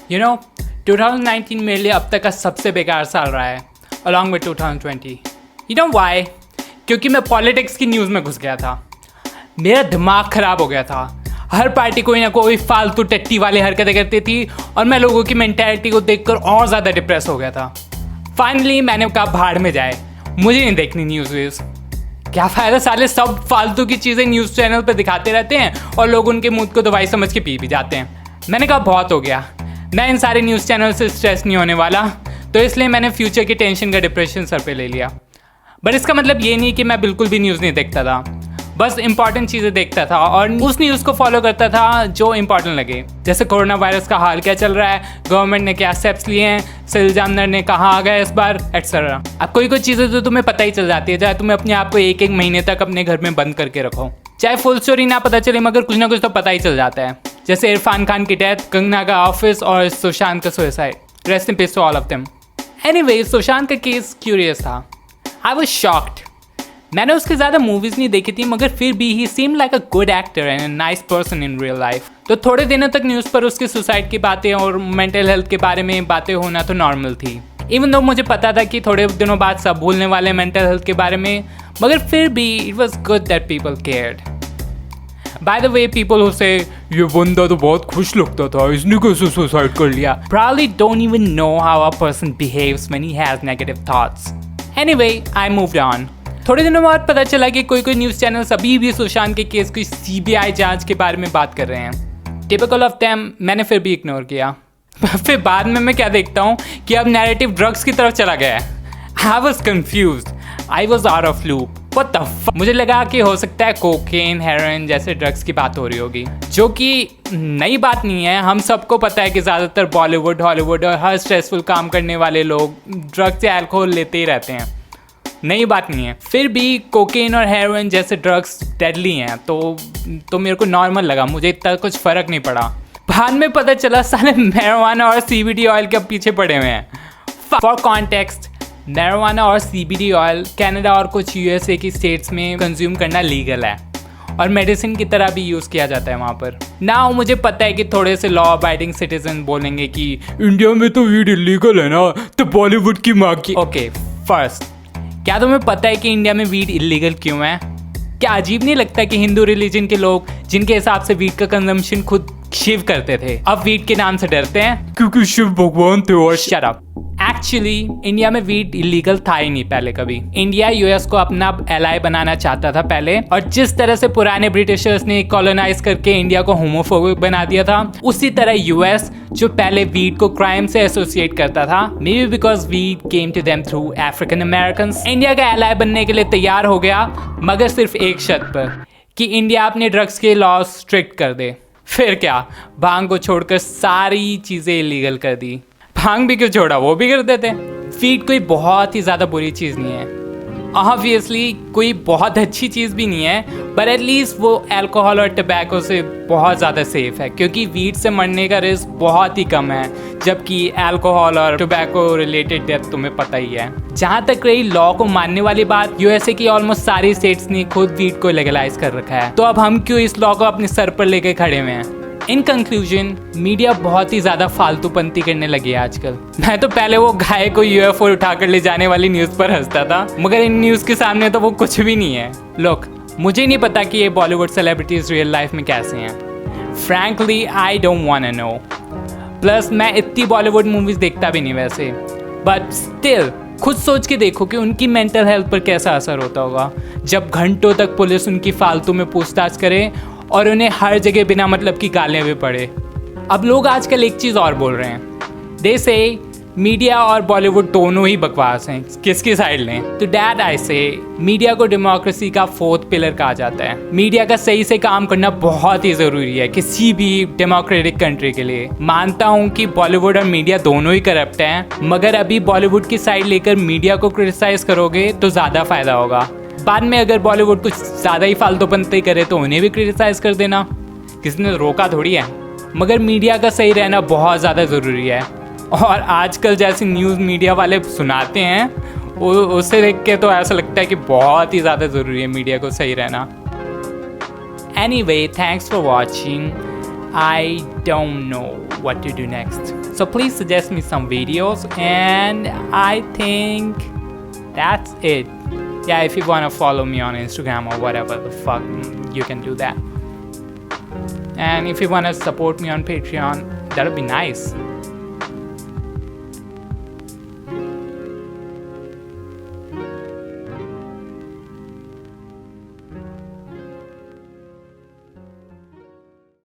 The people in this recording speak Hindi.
यू नो 2019 मेरे लिए अब तक का सबसे बेकार साल रहा है, along with 2020। You know why? क्योंकि मैं पॉलिटिक्स की न्यूज़ में घुस गया था। मेरा दिमाग ख़राब हो गया था। हर पार्टी कोई ना कोई फालतू टट्टी वाली हरकतें करती थी और मैं लोगों की मेंटालिटी को देखकर और ज़्यादा डिप्रेस हो गया था। फाइनली मैंने कहा भाड़ में जाए, मुझे नहीं देखनी न्यूज़ व्यूज़। क्या फ़ायदा, साले सब फालतू की चीज़ें न्यूज़ चैनल पर दिखाते रहते हैं और लोग उनके मूड को दवाई समझ के पी भी जाते हैं। मैंने कहा बहुत हो गया, मैं इन सारे न्यूज़ चैनल से स्ट्रेस नहीं होने वाला, तो इसलिए मैंने फ्यूचर की टेंशन का डिप्रेशन सर पे ले लिया। बट इसका मतलब ये नहीं कि मैं बिल्कुल भी न्यूज़ नहीं देखता था, बस इंपॉर्टेंट चीज़ें देखता था और उस न्यूज़ को फॉलो करता था जो इंपॉर्टेंट लगे। जैसे कोरोना वायरस का हाल क्या चल रहा है, गवर्नमेंट ने क्या स्टेप्स लिए हैं, सिल जामनर ने कहाँ आ गया इस बार, एक्सेट्रा। अब कोई चीज़ें तो तुम्हें पता ही चल जाती है, चाहे तुम्हें अपने आप को एक महीने तक अपने घर में बंद करके रखो, चाहे फुल स्टोरी ना पता चले मगर कुछ ना कुछ तो पता ही चल जाता है। जैसे इरफान खान की डेथ, कंगना का ऑफिस और सुशांत का suicide. Rest in peace to all of them. Anyway, Sushant का केस क्यूरियस था। I was shocked. मैंने उसके ज़्यादा मूवीज़ नहीं देखी थी मगर फिर भी he seem like a good actor and a nice person in real life. तो थोड़े दिनों तक न्यूज़ पर उसके सुसाइड की बातें और मेंटल हेल्थ के बारे में बातें होना तो नॉर्मल थी। इवन दो मुझे पता था कि थोड़े दिनों बाद सब भूलने वाले मेंटल हेल्थ के बारे में, मगर फिर भी it was good that people cared. By the way, people who say ये बंदा तो बहुत खुश लगता था, इसने कैसे सुसाइड कर लिया, probably don't even know how a person behaves when he has negative thoughts. Anyway, I moved on. थोड़े दिनों बाद पता चला कि कोई न्यूज़ चैनल्स अभी भी सुशांत के केस की CBI जांच के बारे में बात कर रहे हैं। टिपिकल ऑफ देम, मैंने फिर भी इग्नोर किया। फिर बाद में मैं क्या देखता हूँ कि अब नैरेटिव ड्रग्स की तरफ चला गया है। I was confused. I was out of loop. What the fuck? मुझे लगा कि हो सकता है कोकेन, हेरोइन जैसे ड्रग्स की बात हो रही होगी, जो कि नई बात नहीं है। हम सबको पता है कि ज़्यादातर बॉलीवुड, हॉलीवुड और हर स्ट्रेसफुल काम करने वाले लोग ड्रग्स या अल्कोहल लेते ही रहते हैं, नई बात नहीं है। फिर भी कोकेन और हेरोइन जैसे ड्रग्स डेडली हैं, तो मेरे को नॉर्मल लगा, मुझे इतना कुछ फ़र्क नहीं पड़ा। बाद में पता चला साले मैरिजुआना और CBD ऑयल के पीछे पड़े हुए हैं। फॉर कॉन्टेक्स्ट, मैरिजुआना और CBD ऑयल कनाडा और कुछ USA की स्टेट्स में कंज्यूम करना लीगल है और मेडिसिन की तरह भी यूज़ किया जाता है वहाँ पर। नाउ मुझे पता है कि थोड़े से लॉ अबाइडिंग सिटीजन बोलेंगे कि इंडिया में तो वीड इलीगल है ना, तो बॉलीवुड की माँ की। ओके, फर्स्ट, क्या तुम्हें पता है कि इंडिया में वीड इलीगल क्यों है? क्या अजीब नहीं लगता कि हिंदू रिलीजन के लोग जिनके हिसाब से वीड का कंजम्पशन खुद शिव करते थे, अब वीड के नाम से डरते हैं क्योंकि शिव भगवान थे? और शट अप। एक्चुअली इंडिया में वीड इलीगल था ही नहीं पहले कभी। इंडिया US को अपना एलाई बनाना चाहता था पहले, और जिस तरह से पुराने ब्रिटिशर्स ने कॉलोनाइज करके इंडिया को होमोफोबिक बना दिया था, उसी तरह US जो पहले वीड को क्राइम से एसोसिएट करता था, maybe because we'd came to them through African Americans, India का एलाई बनने के लिए तैयार हो गया, मगर सिर्फ एक शर्त पर कि इंडिया अपने ड्रग्स के लॉ स्ट्रिक्ट कर दे। फिर क्या, भांग को छोड़कर सारी चीज़ें इलीगल कर दी। भांग भी क्यों छोड़ा, वो भी कर देते। वीड कोई बहुत ही ज़्यादा बुरी चीज़ नहीं है, ऑब्वियसली कोई बहुत अच्छी चीज़ भी नहीं है, पर एटलीस्ट वो अल्कोहल और टबैको से बहुत ज़्यादा सेफ है, क्योंकि वीड से मरने का रिस्क बहुत ही कम है, जबकि अल्कोहल और टबैको रिलेटेड डेथ तुम्हें पता ही है। जहाँ तक रही लॉ को मानने वाली बात, USA की ऑलमोस्ट सारी स्टेट्स ने खुद वीड को लीगलाइज कर रखा है, तो अब हम क्यों इस लॉ को अपने सर पर लेके खड़े हुए हैं? इन कंक्लूजन, मीडिया बहुत ही ज़्यादा फालतूपंती करने लगी है आजकल। मैं तो पहले वो गाय को UFO उठाकर ले जाने वाली न्यूज़ पर हंसता था, मगर इन न्यूज़ के सामने तो वो कुछ भी नहीं है। लोग, मुझे नहीं पता कि ये बॉलीवुड सेलिब्रिटीज़ रियल लाइफ में कैसे हैं। Frankly I don't want to know. Plus मैं इतनी बॉलीवुड मूवीज़ देखता भी नहीं वैसे, बट स्टिल खुद सोच के देखो कि उनकी मेंटल हेल्थ पर कैसा असर होता होगा जब घंटों तक पुलिस उनकी फालतू में पूछताछ करे और उन्हें हर जगह बिना मतलब की गालियाँ भी पड़े। अब लोग आजकल एक चीज़ और बोल रहे हैं, दे से मीडिया और बॉलीवुड दोनों ही बकवास हैं, किसकी साइड लें? तो डैट आई से मीडिया को डेमोक्रेसी का 4th पिलर कहा जाता है। मीडिया का सही से काम करना बहुत ही ज़रूरी है किसी भी डेमोक्रेटिक कंट्री के लिए। मानता हूँ कि बॉलीवुड और मीडिया दोनों ही करप्ट हैं, मगर अभी बॉलीवुड की साइड लेकर मीडिया को क्रिटिसाइज़ करोगे तो ज़्यादा फ़ायदा होगा। बाद में अगर बॉलीवुड कुछ ज़्यादा ही फालतूपंती करे तो उन्हें भी क्रिटिसाइज़ कर देना, किसी ने रोका थोड़ी है। मगर मीडिया का सही रहना बहुत ज़्यादा ज़रूरी है, और आजकल जैसी न्यूज़ मीडिया वाले सुनाते हैं उसे देख के तो ऐसा लगता है कि बहुत ही ज़्यादा ज़रूरी है मीडिया को सही रहना। Anyway, thanks for watching. I don't know. what to do next. So please suggest me some videos, and I think that's it. Yeah, if you wanna follow me on Instagram or whatever the fuck, you can do that. And if you wanna support me on Patreon, that would be nice.